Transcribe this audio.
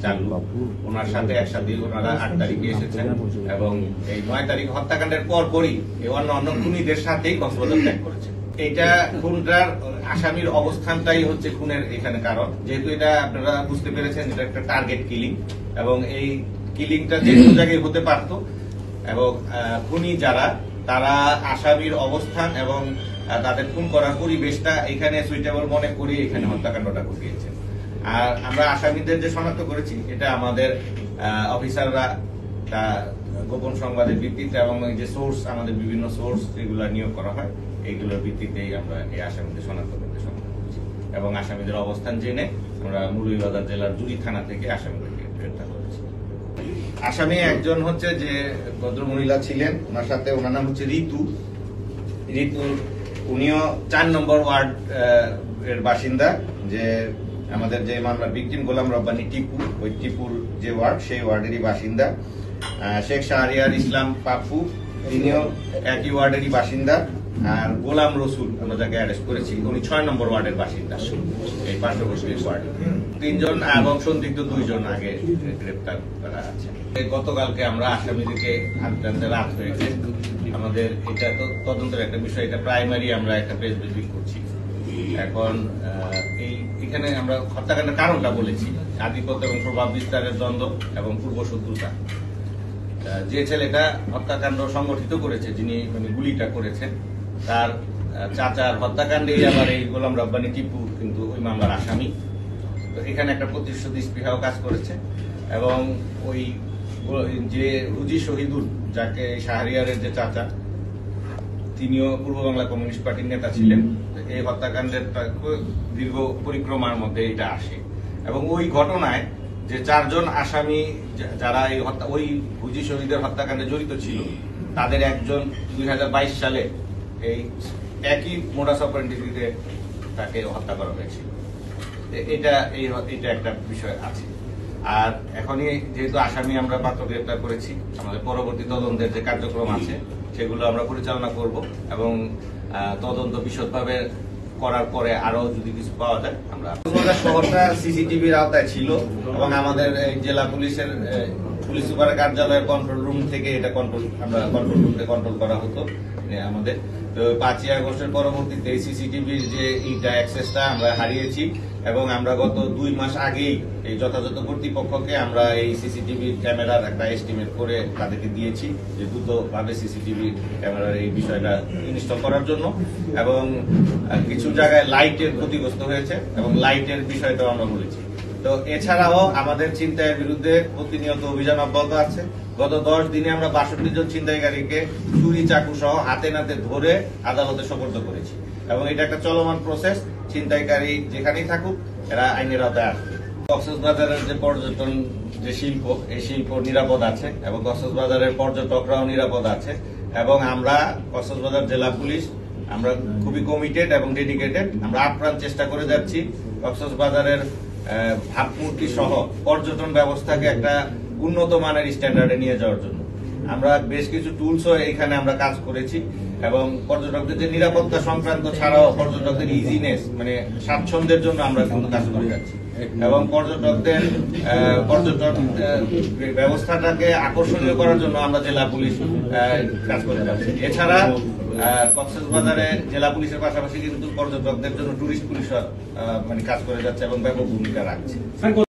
চালু। ওনার সাথে একসাথে ওনারা 8 তারিখে এসেছেন এবং এই 9 তারিখ হত্যাকাণ্ডের পরপরই এই অন্য খুনিদের সাথেই কক্সবাজার ত্যাগ করেছে। এটা খুনটার আসামির অবস্থানটাই হচ্ছে খুনের এখানে কারণ, যেহেতু এটা আপনারা বুঝতে পেরেছেন এটা একটা টার্গেট কিলিং এবং এই কিলিংটা যে কোনো জায়গায় হতে পারত এবং খুনি যারা তারা আসামির অবস্থান এবং তাদের খুন করার পরিবেশটা এখানে সুইটেবল মনে করি এখানে হত্যাকাণ্ডটা ঘটিয়েছে। আর আমরা আসামিদের যে শনাক্ত করেছি এটা আমাদের অফিসাররা গোপন সংবাদের ভিত্তিতে এবং যে সোর্স আমাদের বিভিন্ন সোর্স যেগুলো নিয়োগ করা হয় এইগুলোর ভিত্তিতেই আমরা এই আসামিদের শনাক্ত করতে সক্ষম হয়েছি এবং আসামিদের অবস্থান জেনে আমরা মৌলভীবাজার জেলার জুড়ি থানা থেকে আসামিদেরকে গ্রেফতার করেছি। আসামি একজন হচ্ছে যে ভদ্রমহিলা ছিলেন, ওনার সাথে ওনার নাম হচ্ছে ঋতু। উনিও 4 নম্বর ওয়ার্ড এর বাসিন্দা, যে আমাদের যে মামলার ভিকটিম গোলাম রব্বানী টিপু, ওই টিপুর যে ওয়ার্ড সেই ওয়ার্ডেরই বাসিন্দা। শেখ শাহরিয়ার ইসলাম পাপ্পু, তিনিও একই ওয়ার্ডেরই বাসিন্দা। আর গোলাম রসুল আমরা যাকে অ্যারেস্ট করেছি উনি 6 নম্বর ওয়ার্ডের বাসিন্দা, এই পার্শ্ববর্তী ওয়ার্ডে। 3 জন এবং সন্দিগ্ধ 2 জন আগে গ্রেপ্তার করা আছে। গতকালকে আমরা আসামিদেরকে আনতে রাত হয়েছে। আমাদের এটা তো তদন্তের একটা বিষয়, এটা প্রাইমারি আমরা একটা প্রেস ব্রিফিং করছি। এখন এখানে আমরা হত্যাকাণ্ডের কারণটা বলেছি, আধিপত্য এবং প্রভাব বিস্তারের দ্বন্দ্ব এবং পূর্ব শত্রুতা। যে ছেলেটা হত্যাকাণ্ড সংগঠিত করেছে, যিনি গুলিটা করেছেন, তার চাচার হত্যাকাণ্ডেই আবার এই গোলাম রব্বানী টিপু কিন্তু ওই মামলার আসামি। তো এখানে একটা প্রতিশ্রুতি স্পৃহাও কাজ করেছে এবং ওই যে রুজি শহীদুল, যাকে শাহরিয়ারের যে চাচা, তিনিও পূর্ব বাংলা কমিউনিস্ট পার্টির নেতা ছিলেন। এই হত্যাকাণ্ডের দীর্ঘ পরিক্রমার মধ্যে এটা আসে এবং ওই ঘটনায় যে 4 জন আসামি যারা এই ওই রুজি শহীদের হত্যাকাণ্ডে জড়িত ছিল, তাদের একজন 2022 সালে এই একই মোডাস অপারেন্ডিতে তাকে হত্যা করা হয়েছিল। এটা একটা বিষয় আছে। আর এখনই যেহেতু আসামি আমরা পাত্র গ্রেপ্তার করেছি, আমাদের পরবর্তী তদন্তের যে কার্যক্রম আছে সেগুলো আমরা পরিচালনা করব এবং তদন্ত বিশদভাবে করার পরে আরো যদি কিছু পাওয়া যায় আমরা। শহরটা সিসিটিভির আওতায় ছিল এবং আমাদের জেলা পুলিশের পুলিশ সুপারের কার্যালয়ের কন্ট্রোল রুম থেকে এটা কন্ট্রোল করা হতো আমাদের। তো 5ই আগস্টের পরবর্তীতে সিসিটিভির যে অ্যাক্সেসটা আমরা হারিয়েছি এবং আমরা গত 2 মাস আগেই এই যথাযথ কর্তৃপক্ষকে আমরা এই সিসিটিভি ক্যামেরার একটা এস্টিমেট করে তাদেরকে দিয়েছি যে দ্রুতভাবে সিসিটিভি ক্যামেরার এই বিষয়টা ইনস্টল করার জন্য। এবং কিছু জায়গায় লাইটের ক্ষতিগ্রস্ত হয়েছে এবং লাইটের বিষয়টাও আমরা বলেছি। তো এছাড়াও আমাদের ছিনতাইয়ের বিরুদ্ধে প্রতিনিয়ত অভিযান অব্যাহত আছে। গত 10 দিনে আমরা 62 জন ছিনতাইকারীকে ছুরি চাকু সহ হাতে নাতে ধরে আদালতে সোপর্দ করেছি এবং এটা একটা চলমান প্রসেস। ছিনতাইকারী যেখানেই থাকুক এরা আইনের আওতায় আসবে। কক্সবাজারের যে পর্যটন যে শিল্প, এই শিল্প নিরাপদ আছে এবং কক্সবাজারের পর্যটকরাও নিরাপদ আছে এবং আমরা কক্সবাজার জেলা পুলিশ আমরা খুবই কমিটেড এবং ডেডিকেটেড। আমরা আপ্রাণ চেষ্টা করে যাচ্ছি কক্সবাজারের ভাবমূর্তি সহ পর্যটন ব্যবস্থাকে একটা উন্নত মানের স্ট্যান্ডার্ডে নিয়ে যাওয়ার জন্য। আমরা বেশ কিছু টুলসও এখানে আমরা কাজ করেছি এবং পর্যটকদের যে নিরাপত্তা সংক্রান্ত ছাড়াও পর্যটকদের ইজিনেস মানে স্বাচ্ছন্দ্যের জন্য আমরা কিন্তু কাজ করে যাচ্ছি এবং পর্যটকদের পর্যটন ব্যবস্থাটাকে আকর্ষণীয় করার জন্য আমরা জেলা পুলিশ কাজ করে যাচ্ছি। এছাড়া কক্সবাজারে জেলা পুলিশের পাশাপাশি কিন্তু পর্যটকদের জন্য টুরিস্ট পুলিশ কাজ করে যাচ্ছে এবং ব্যাপক ভূমিকা রাখছে।